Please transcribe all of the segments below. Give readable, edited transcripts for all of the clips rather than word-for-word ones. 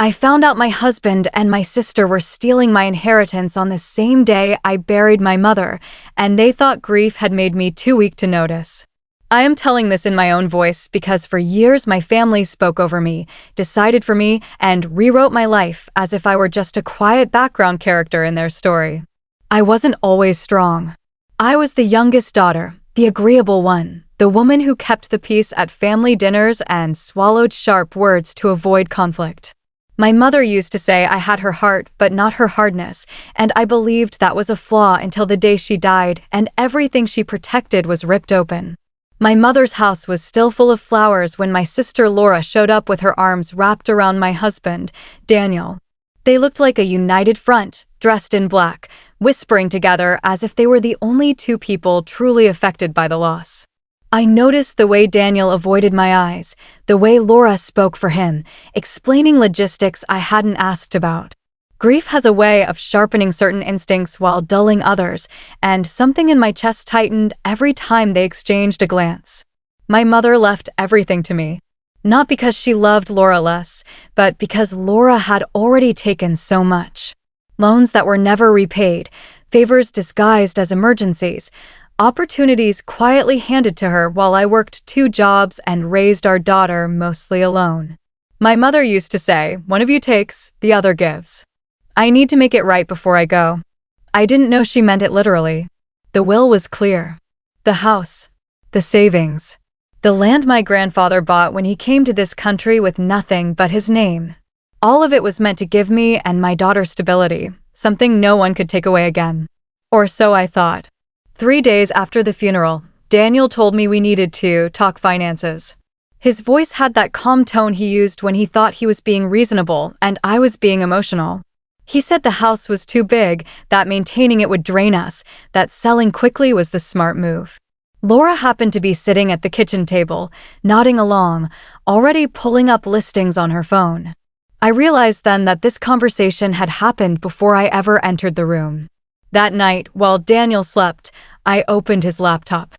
I found out my husband and my sister were stealing my inheritance on the same day I buried my mother, and they thought grief had made me too weak to notice. I am telling this in my own voice because for years my family spoke over me, decided for me, and rewrote my life as if I were just a quiet background character in their story. I wasn't always strong. I was the youngest daughter, the agreeable one, the woman who kept the peace at family dinners and swallowed sharp words to avoid conflict. My mother used to say I had her heart but not her hardness, and I believed that was a flaw until the day she died and everything she protected was ripped open. My mother's house was still full of flowers when my sister Laura showed up with her arms wrapped around my husband, Daniel. They looked like a united front, dressed in black, whispering together as if they were the only two people truly affected by the loss. I noticed the way Daniel avoided my eyes, the way Laura spoke for him, explaining logistics I hadn't asked about. Grief has a way of sharpening certain instincts while dulling others, and something in my chest tightened every time they exchanged a glance. My mother left everything to me. Not because she loved Laura less, but because Laura had already taken so much. Loans that were never repaid, favors disguised as emergencies, opportunities quietly handed to her while I worked 2 jobs and raised our daughter mostly alone. My mother used to say, "One of you takes, the other gives." I need to make it right before I go. I didn't know she meant it literally. The will was clear. The house, the savings, the land my grandfather bought when he came to this country with nothing but his name. All of it was meant to give me and my daughter stability, something no one could take away again. Or so I thought. 3 days after the funeral, Daniel told me we needed to talk finances. His voice had that calm tone he used when he thought he was being reasonable and I was being emotional. He said the house was too big, that maintaining it would drain us, that selling quickly was the smart move. Laura happened to be sitting at the kitchen table, nodding along, already pulling up listings on her phone. I realized then that this conversation had happened before I ever entered the room. That night, while Daniel slept, I opened his laptop.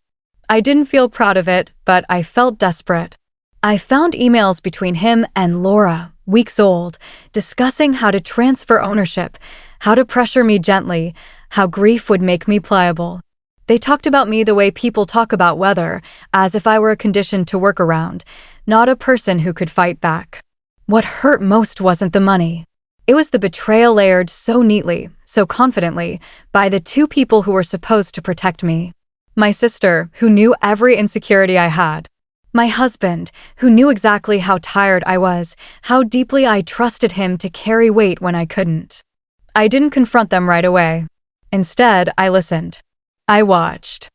I didn't feel proud of it, but I felt desperate. I found emails between him and Laura, weeks old, discussing how to transfer ownership, how to pressure me gently, how grief would make me pliable. They talked about me the way people talk about weather, as if I were a condition to work around, not a person who could fight back. What hurt most wasn't the money. It was the betrayal layered so neatly, so confidently, by the 2 people who were supposed to protect me. My sister, who knew every insecurity I had. My husband, who knew exactly how tired I was, how deeply I trusted him to carry weight when I couldn't. I didn't confront them right away. Instead, I listened. I watched.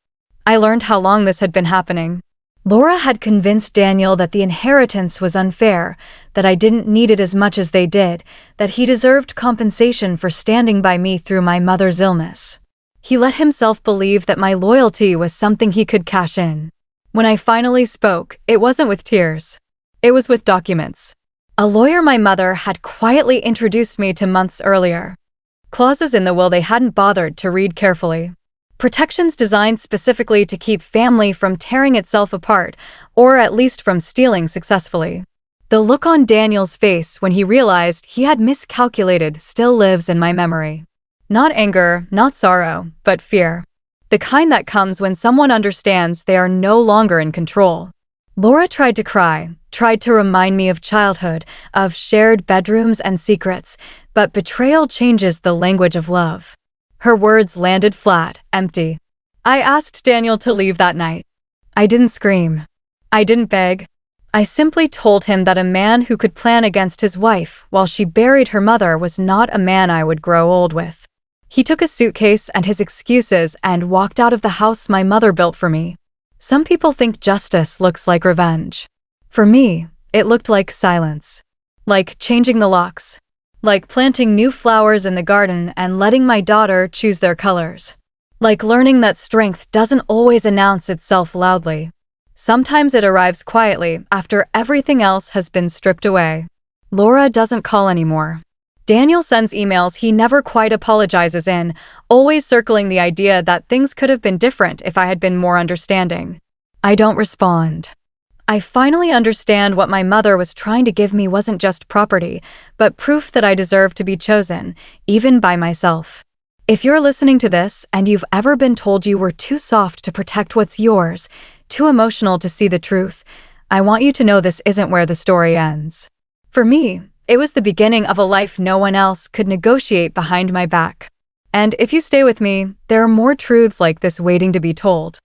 I learned how long this had been happening. Laura had convinced Daniel that the inheritance was unfair, that I didn't need it as much as they did, that he deserved compensation for standing by me through my mother's illness. He let himself believe that my loyalty was something he could cash in. When I finally spoke, it wasn't with tears. It was with documents. A lawyer my mother had quietly introduced me to months earlier. Clauses in the will they hadn't bothered to read carefully. Protections designed specifically to keep family from tearing itself apart, or at least from stealing successfully. The look on Daniel's face when he realized he had miscalculated still lives in my memory. Not anger, not sorrow, but fear. The kind that comes when someone understands they are no longer in control. Laura tried to cry, tried to remind me of childhood, of shared bedrooms and secrets, but betrayal changes the language of love. Her words landed flat, empty. I asked Daniel to leave that night. I didn't scream. I didn't beg. I simply told him that a man who could plan against his wife while she buried her mother was not a man I would grow old with. He took a suitcase and his excuses and walked out of the house my mother built for me. Some people think justice looks like revenge. For me, it looked like silence. Like changing the locks. Like planting new flowers in the garden and letting my daughter choose their colors. Like learning that strength doesn't always announce itself loudly. Sometimes it arrives quietly after everything else has been stripped away. Laura doesn't call anymore. Daniel sends emails he never quite apologizes in, always circling the idea that things could have been different if I had been more understanding. I don't respond. I finally understand what my mother was trying to give me wasn't just property, but proof that I deserve to be chosen, even by myself. If you're listening to this and you've ever been told you were too soft to protect what's yours, too emotional to see the truth, I want you to know this isn't where the story ends. For me, it was the beginning of a life no one else could negotiate behind my back. And if you stay with me, there are more truths like this waiting to be told.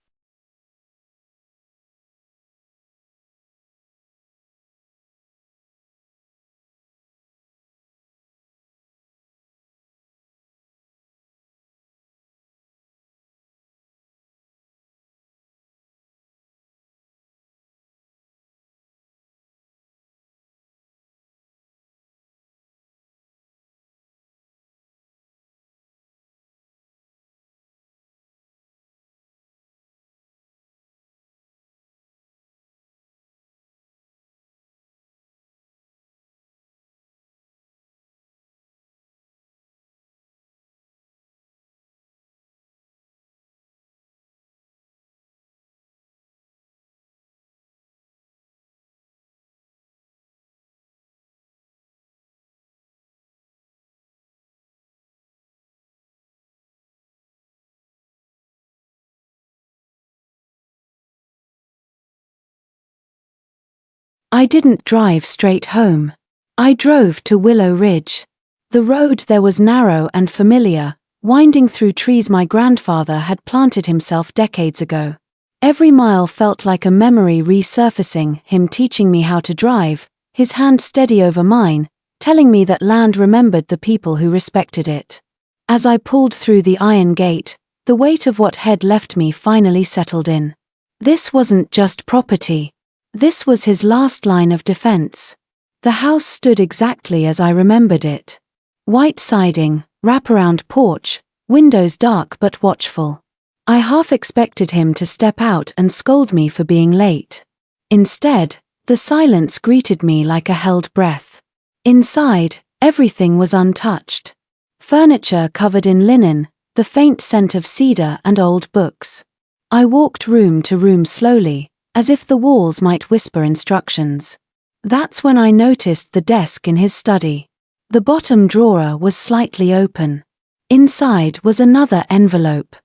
I didn't drive straight home. I drove to Willow Ridge. The road there was narrow and familiar, winding through trees my grandfather had planted himself decades ago. Every mile felt like a memory resurfacing, him teaching me how to drive, his hand steady over mine, telling me that land remembered the people who respected it. As I pulled through the iron gate, the weight of what had left me finally settled in. This wasn't just property. This was his last line of defense. The house stood exactly as I remembered it. White siding, wraparound porch, windows dark but watchful. I half expected him to step out and scold me for being late. Instead, the silence greeted me like a held breath. Inside, everything was untouched. Furniture covered in linen, the faint scent of cedar and old books. I walked room to room slowly, as if the walls might whisper instructions. That's when I noticed the desk in his study. The bottom drawer was slightly open. Inside was another envelope.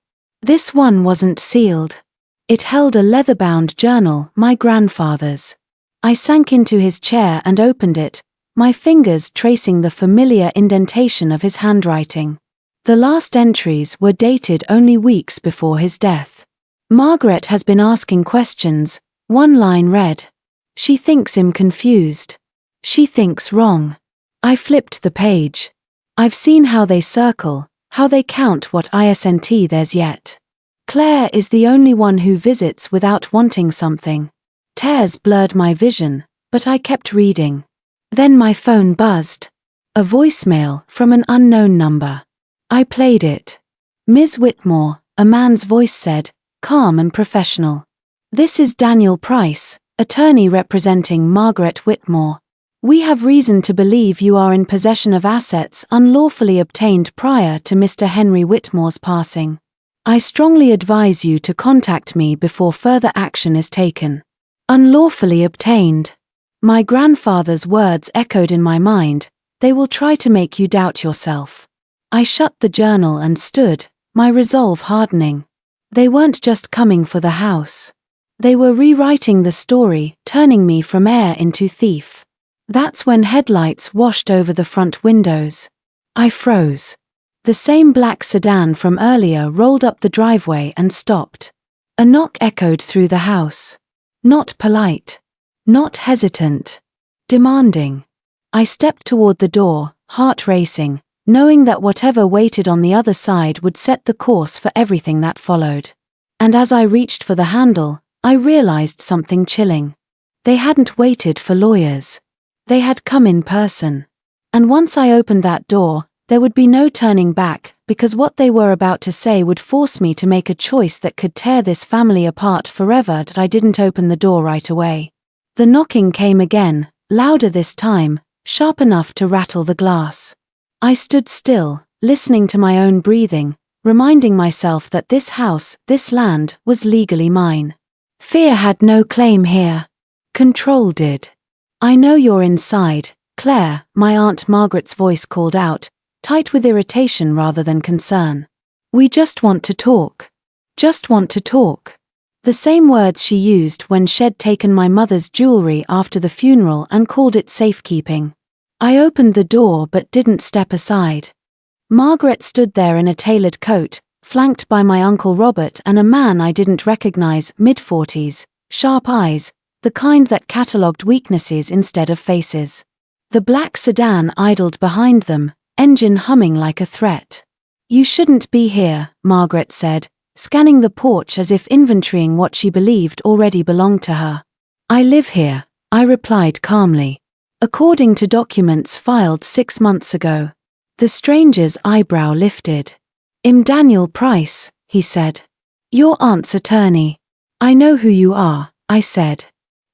This one wasn't sealed. It held a leather-bound journal, my grandfather's. I sank into his chair and opened it, my fingers tracing the familiar indentation of his handwriting. The last entries were dated only weeks before his death. Margaret has been asking questions, one line read. She thinks him confused. She thinks wrong. I flipped the page. I've seen how they circle, how they count what isn't theirs yet. Claire is the only one who visits without wanting something. Tears blurred my vision, but I kept reading. Then my phone buzzed. A voicemail from an unknown number. I played it. Ms. Whitmore, a man's voice said, calm and professional. This is Daniel Price, attorney representing Margaret Whitmore. We have reason to believe you are in possession of assets unlawfully obtained prior to Mr. Henry Whitmore's passing. I strongly advise you to contact me before further action is taken. Unlawfully obtained. My grandfather's words echoed in my mind. They will try to make you doubt yourself. I shut the journal and stood, my resolve hardening. They weren't just coming for the house. They were rewriting the story, turning me from heir into thief. That's when headlights washed over the front windows. I froze. The same black sedan from earlier rolled up the driveway and stopped. A knock echoed through the house. Not polite. Not hesitant. Demanding. I stepped toward the door, heart racing, knowing that whatever waited on the other side would set the course for everything that followed. And as I reached for the handle, I realized something chilling. They hadn't waited for lawyers. They had come in person. And once I opened that door, there would be no turning back, because what they were about to say would force me to make a choice that could tear this family apart forever. That I didn't open the door right away. The knocking came again, louder this time, sharp enough to rattle the glass. I stood still, listening to my own breathing, reminding myself that this house, this land, was legally mine. Fear had no claim here. Control did. I know you're inside, Claire, my Aunt Margaret's voice called out, tight with irritation rather than concern. We just want to talk. Just want to talk. The same words she used when she'd taken my mother's jewelry after the funeral and called it safekeeping. I opened the door but didn't step aside. Margaret stood there in a tailored coat, flanked by my Uncle Robert and a man I didn't recognize, mid-40s, sharp eyes, the kind that catalogued weaknesses instead of faces. The black sedan idled behind them, engine humming like a threat. You shouldn't be here, Margaret said, scanning the porch as if inventorying what she believed already belonged to her. I live here, I replied calmly. According to documents filed 6 months ago. The stranger's eyebrow lifted. I'm Daniel Price, he said. Your aunt's attorney. I know who you are, I said.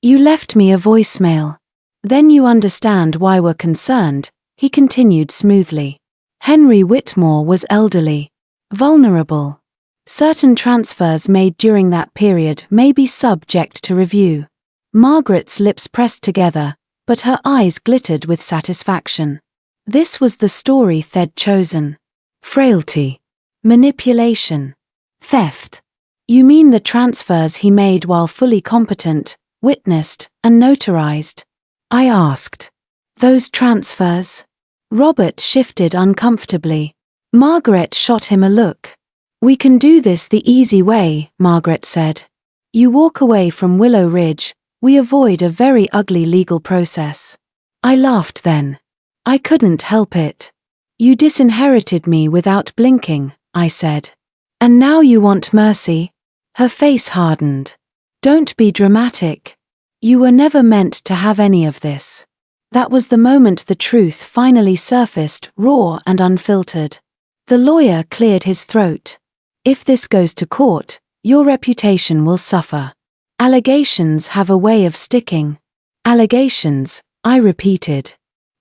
You left me a voicemail. Then you understand why we're concerned, he continued smoothly. Henry Whitmore was elderly. Vulnerable. Certain transfers made during that period may be subject to review. Margaret's lips pressed together, but her eyes glittered with satisfaction. This was the story they'd chosen. Frailty. Manipulation. Theft. You mean the transfers he made while fully competent, witnessed, and notarized? I asked. Those transfers? Robert shifted uncomfortably. Margaret shot him a look. We can do this the easy way, Margaret said. You walk away from Willow Ridge, we avoid a very ugly legal process. I laughed then. I couldn't help it. You disinherited me without blinking, I said. And now you want mercy? Her face hardened. Don't be dramatic. You were never meant to have any of this. That was the moment the truth finally surfaced, raw and unfiltered. The lawyer cleared his throat. If this goes to court, your reputation will suffer. Allegations have a way of sticking. Allegations, I repeated.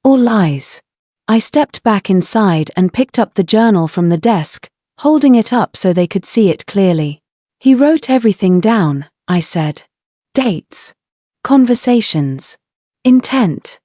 Or lies. I stepped back inside and picked up the journal from the desk, holding it up so they could see it clearly. He wrote everything down, I said. Dates. Conversations. Intent.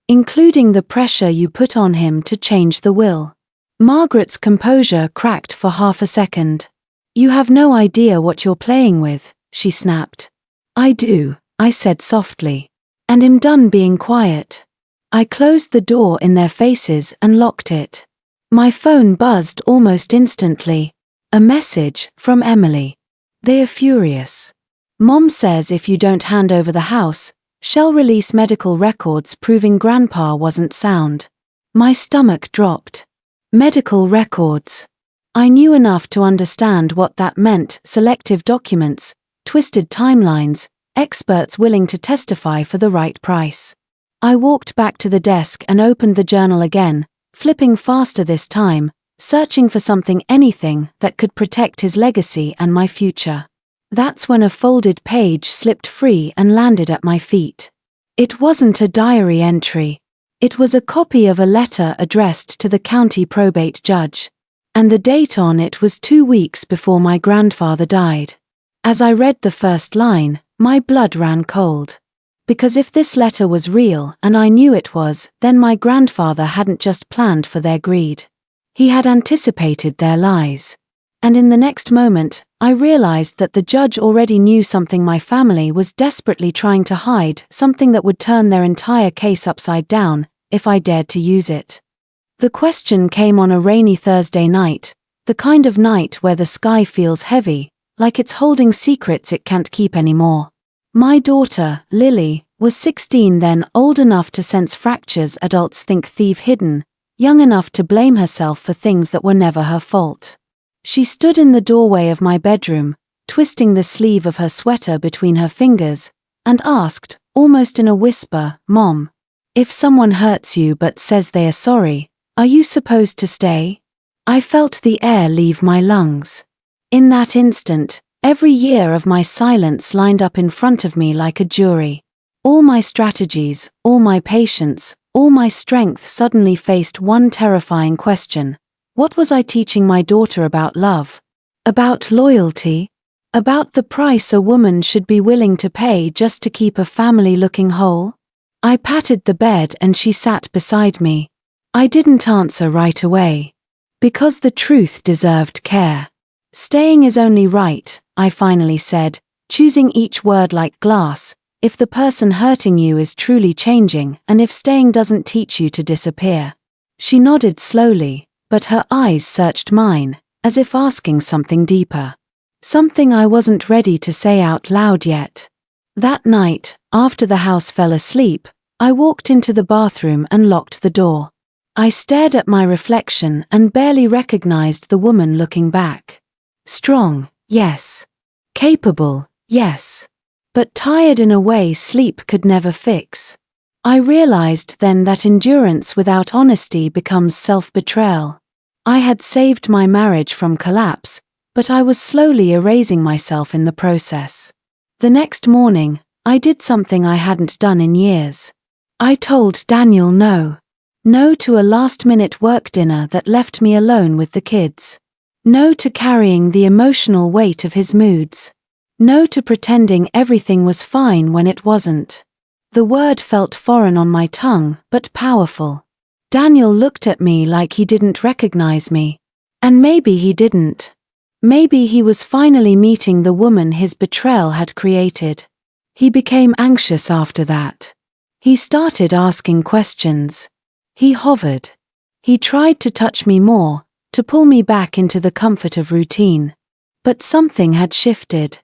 Including the pressure you put on him to change the will. Margaret's composure cracked for half a second. You have no idea what you're playing with, she snapped. I do, I said softly. And I'm done being quiet. I closed the door in their faces and locked it. My phone buzzed almost instantly. A message from Emily. They are furious. Mom says if you don't hand over the house, she'll release medical records proving Grandpa wasn't sound. My stomach dropped. Medical records. I knew enough to understand what that meant: selective documents, twisted timelines, experts willing to testify for the right price. I walked back to the desk and opened the journal again, flipping faster this time, searching for anything that could protect his legacy and my future. That's when a folded page slipped free and landed at my feet. It wasn't a diary entry. It was a copy of a letter addressed to the county probate judge. And the date on it was 2 weeks before my grandfather died. As I read the first line, my blood ran cold. Because if this letter was real, and I knew it was, then my grandfather hadn't just planned for their greed. He had anticipated their lies. And in the next moment, I realized that the judge already knew something my family was desperately trying to hide, something that would turn their entire case upside down, if I dared to use it. The question came on a rainy Thursday night, the kind of night where the sky feels heavy, like it's holding secrets it can't keep anymore. My daughter, Lily, was 16 then, old enough to sense fractures adults think thief hidden, young enough to blame herself for things that were never her fault. She stood in the doorway of my bedroom, twisting the sleeve of her sweater between her fingers, and asked, almost in a whisper, "Mom, if someone hurts you but says they are sorry, are you supposed to stay?" I felt the air leave my lungs. In that instant, every year of my silence lined up in front of me like a jury. All my strategies, all my patience, all my strength suddenly faced one terrifying question. What was I teaching my daughter about love? About loyalty? About the price a woman should be willing to pay just to keep a family looking whole? I patted the bed and she sat beside me. I didn't answer right away. Because the truth deserved care. Staying is only right, I finally said, choosing each word like glass, if the person hurting you is truly changing and if staying doesn't teach you to disappear. She nodded slowly, but her eyes searched mine, as if asking something deeper. Something I wasn't ready to say out loud yet. That night, after the house fell asleep, I walked into the bathroom and locked the door. I stared at my reflection and barely recognized the woman looking back. Strong, yes. Capable, yes. But tired in a way sleep could never fix. I realized then that endurance without honesty becomes self-betrayal. I had saved my marriage from collapse, but I was slowly erasing myself in the process. The next morning, I did something I hadn't done in years. I told Daniel no. No to a last-minute work dinner that left me alone with the kids. No to carrying the emotional weight of his moods. No to pretending everything was fine when it wasn't. The word felt foreign on my tongue, but powerful. Daniel looked at me like he didn't recognize me. And maybe he didn't. Maybe he was finally meeting the woman his betrayal had created. He became anxious after that. He started asking questions. He hovered. He tried to touch me more, to pull me back into the comfort of routine. But something had shifted.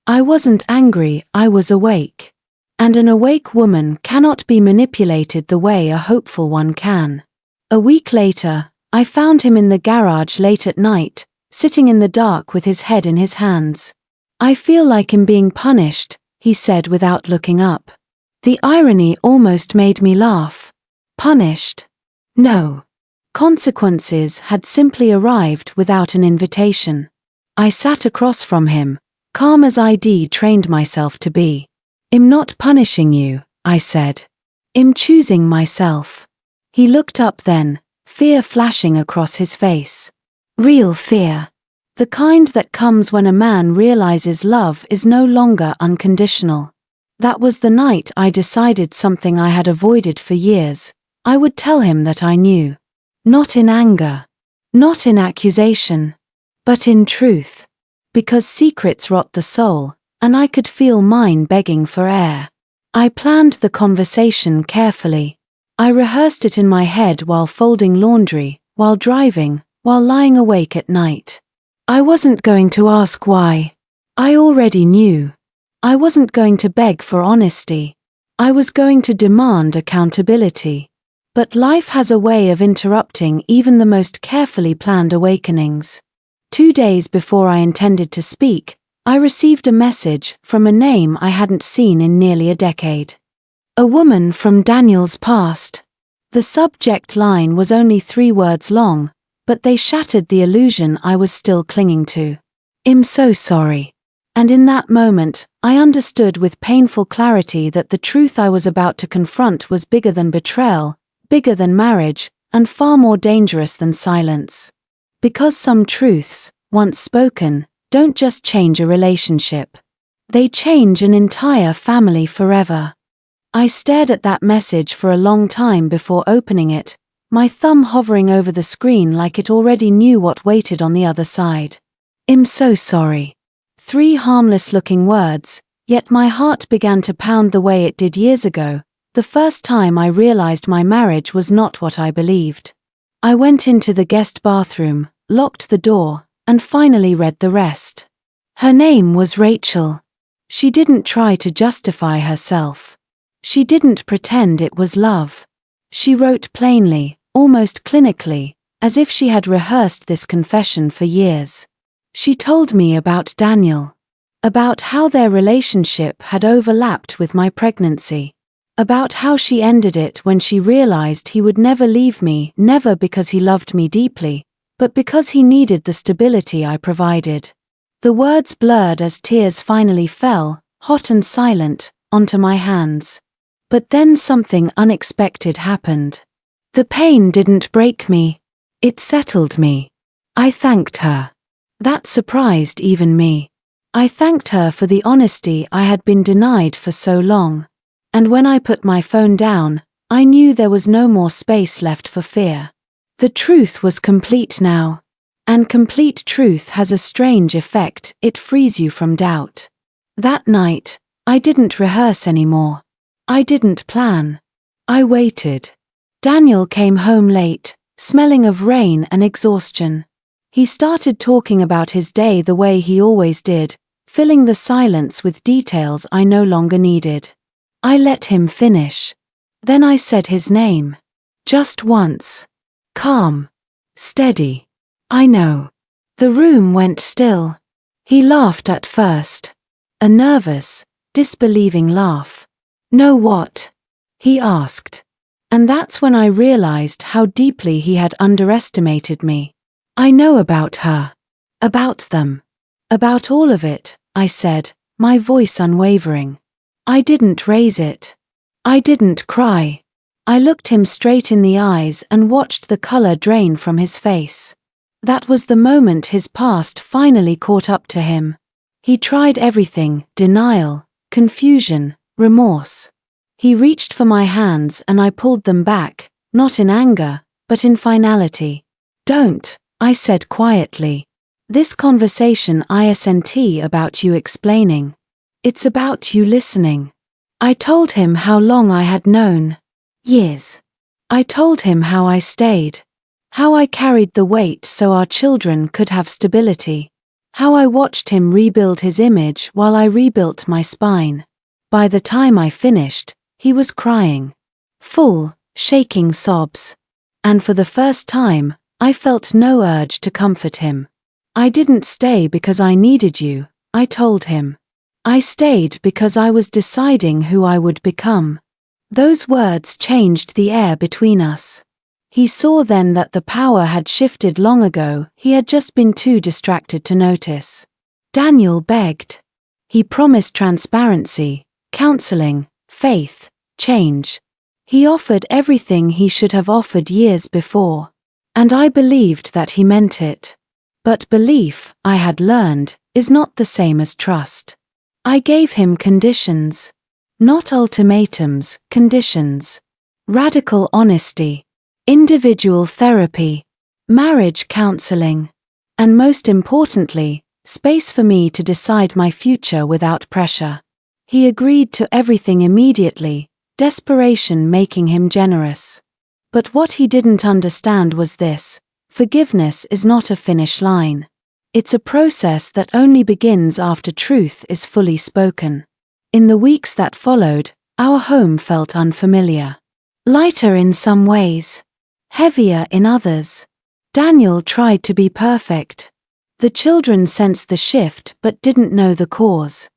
I wasn't angry, I was awake. And an awake woman cannot be manipulated the way a hopeful one can. A week later, I found him in the garage late at night, sitting in the dark with his head in his hands. "I feel like I'm being punished," he said without looking up. The irony almost made me laugh. Punished? No. Consequences had simply arrived without an invitation. I sat across from him, calm as I'd trained myself to be. "I'm not punishing you," I said. "I'm choosing myself." He looked up then, fear flashing across his face. Real fear. The kind that comes when a man realizes love is no longer unconditional. That was the night I decided something I had avoided for years. I would tell him that I knew. Not in anger. Not in accusation. But in truth. Because secrets rot the soul, and I could feel mine begging for air. I planned the conversation carefully. I rehearsed it in my head while folding laundry, while driving, while lying awake at night. I wasn't going to ask why. I already knew. I wasn't going to beg for honesty. I was going to demand accountability. But life has a way of interrupting even the most carefully planned awakenings. 2 days before I intended to speak, I received a message from a name I hadn't seen in nearly a decade. A woman from Daniel's past. The subject line was only 3 words long, but they shattered the illusion I was still clinging to. "I'm so sorry." And in that moment, I understood with painful clarity that the truth I was about to confront was bigger than betrayal, bigger than marriage, and far more dangerous than silence. Because some truths, once spoken, don't just change a relationship. They change an entire family forever. I stared at that message for a long time before opening it, my thumb hovering over the screen like it already knew what waited on the other side. "I'm so sorry." 3 harmless-looking words, yet my heart began to pound the way it did years ago, the first time I realized my marriage was not what I believed. I went into the guest bathroom, locked the door, and finally read the rest. Her name was Rachel. She didn't try to justify herself. She didn't pretend it was love. She wrote plainly, almost clinically, as if she had rehearsed this confession for years. She told me about Daniel. About how their relationship had overlapped with my pregnancy. About how she ended it when she realized he would never leave me, never because he loved me deeply, but because he needed the stability I provided. The words blurred as tears finally fell, hot and silent, onto my hands. But then something unexpected happened. The pain didn't break me. It settled me. I thanked her. That surprised even me. I thanked her for the honesty I had been denied for so long. And when I put my phone down, I knew there was no more space left for fear. The truth was complete now. And complete truth has a strange effect, it frees you from doubt. That night, I didn't rehearse anymore. I didn't plan. I waited. Daniel came home late, smelling of rain and exhaustion. He started talking about his day the way he always did, filling the silence with details I no longer needed. I let him finish. Then I said his name. Just once. Calm. Steady. I know. The room went still. He laughed at first. A nervous, disbelieving laugh. Know what? He asked. And that's when I realized how deeply he had underestimated me. I know about her. About them. About all of it, I said, my voice unwavering. I didn't raise it. I didn't cry. I looked him straight in the eyes and watched the color drain from his face. That was the moment his past finally caught up to him. He tried everything, denial, confusion, remorse. He reached for my hands and I pulled them back, not in anger, but in finality. Don't, I said quietly. This conversation isn't about you explaining. It's about you listening. I told him how long I had known. Years. I told him how I stayed. How I carried the weight so our children could have stability. How I watched him rebuild his image while I rebuilt my spine. By the time I finished, he was crying. Full, shaking sobs. And for the first time, I felt no urge to comfort him. I didn't stay because I needed you, I told him. I stayed because I was deciding who I would become. Those words changed the air between us. He saw then that the power had shifted long ago, he had just been too distracted to notice. Daniel begged. He promised transparency, counseling, faith, change. He offered everything he should have offered years before. And I believed that he meant it. But belief, I had learned, is not the same as trust. I gave him conditions. Not ultimatums, conditions. Radical honesty. Individual therapy. Marriage counseling. And most importantly, space for me to decide my future without pressure. He agreed to everything immediately, desperation making him generous. But what he didn't understand was this: forgiveness is not a finish line. It's a process that only begins after truth is fully spoken. In the weeks that followed, our home felt unfamiliar. Lighter in some ways. Heavier in others. Daniel tried to be perfect. The children sensed the shift but didn't know the cause.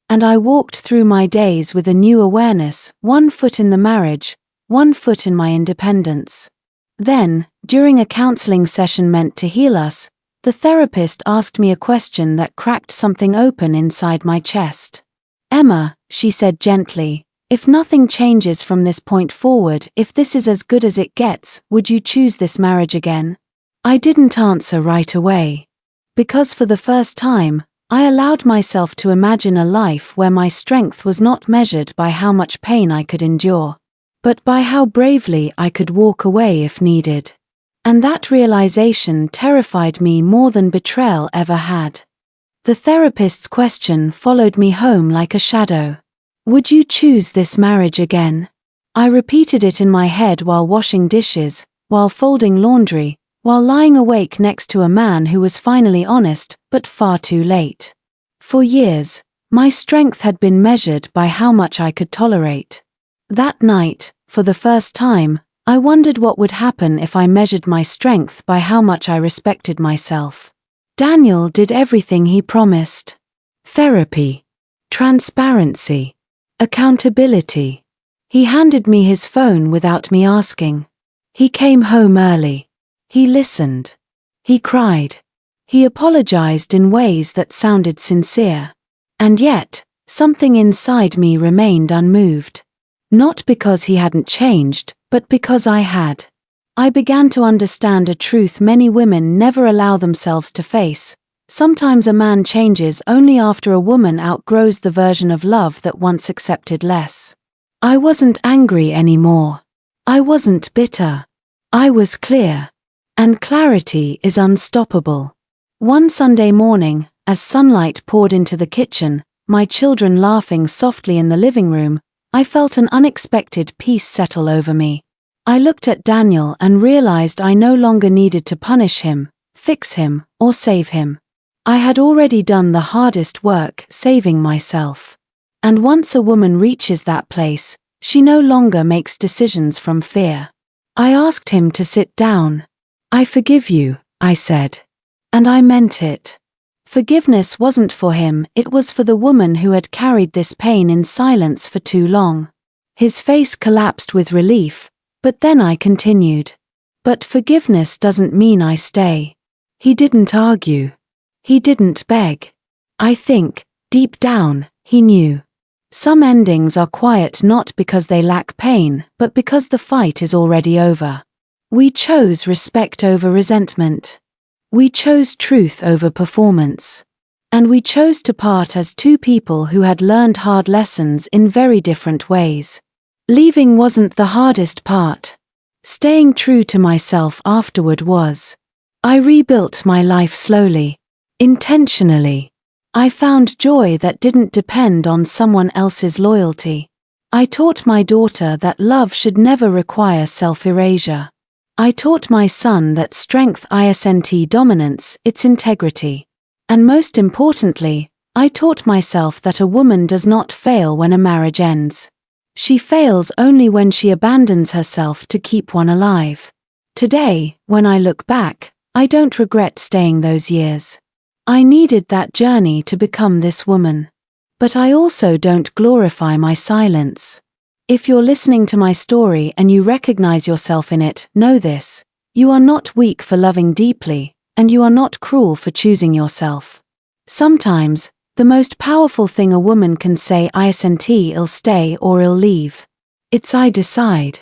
And I walked through my days with a new awareness, 1 foot in the marriage, 1 foot in my independence. Then, during a counseling session meant to heal us, the therapist asked me a question that cracked something open inside my chest. Emma, she said gently, if nothing changes from this point forward, if this is as good as it gets, would you choose this marriage again? I didn't answer right away. Because for the first time, I allowed myself to imagine a life where my strength was not measured by how much pain I could endure, but by how bravely I could walk away if needed. And that realization terrified me more than betrayal ever had. The therapist's question followed me home like a shadow. Would you choose this marriage again? I repeated it in my head while washing dishes, while folding laundry, while lying awake next to a man who was finally honest, but far too late. For years, my strength had been measured by how much I could tolerate. That night, for the first time, I wondered what would happen if I measured my strength by how much I respected myself. Daniel did everything he promised. Therapy. Transparency. Accountability. He handed me his phone without me asking. He came home early. He listened. He cried. He apologized in ways that sounded sincere. And yet, something inside me remained unmoved. Not because he hadn't changed, but because I had. I began to understand a truth many women never allow themselves to face. Sometimes a man changes only after a woman outgrows the version of love that once accepted less. I wasn't angry anymore. I wasn't bitter. I was clear. And clarity is unstoppable. One Sunday morning, as sunlight poured into the kitchen, my children laughing softly in the living room, I felt an unexpected peace settle over me. I looked at Daniel and realized I no longer needed to punish him, fix him, or save him. I had already done the hardest work, saving myself. And once a woman reaches that place, she no longer makes decisions from fear. I asked him to sit down. "I forgive you," I said. And I meant it. Forgiveness wasn't for him, it was for the woman who had carried this pain in silence for too long. His face collapsed with relief, but then I continued. "But forgiveness doesn't mean I stay." He didn't argue. He didn't beg. I think, deep down, he knew. Some endings are quiet not because they lack pain, but because the fight is already over. We chose respect over resentment. We chose truth over performance. And we chose to part as two people who had learned hard lessons in very different ways. Leaving wasn't the hardest part. Staying true to myself afterward was. I rebuilt my life slowly. Intentionally. I found joy that didn't depend on someone else's loyalty. I taught my daughter that love should never require self-erasure. I taught my son that strength isn't dominance, it's integrity. And most importantly, I taught myself that a woman does not fail when a marriage ends. She fails only when she abandons herself to keep one alive. Today, when I look back, I don't regret staying those years. I needed that journey to become this woman. But I also don't glorify my silence. If you're listening to my story and you recognize yourself in it, know this: you are not weak for loving deeply, and you are not cruel for choosing yourself. Sometimes, the most powerful thing a woman can say isn't "I'll stay" or "I'll leave." It's "I decide."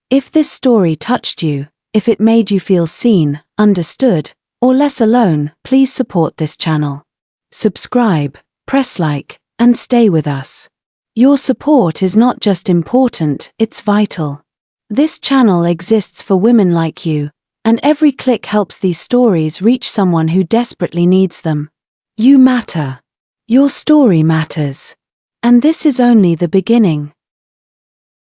If this story touched you, if it made you feel seen, understood, or less alone, please support this channel. Subscribe, press like, and stay with us. Your support is not just important, it's vital. This channel exists for women like you, and every click helps these stories reach someone who desperately needs them. You matter. Your story matters. And this is only the beginning.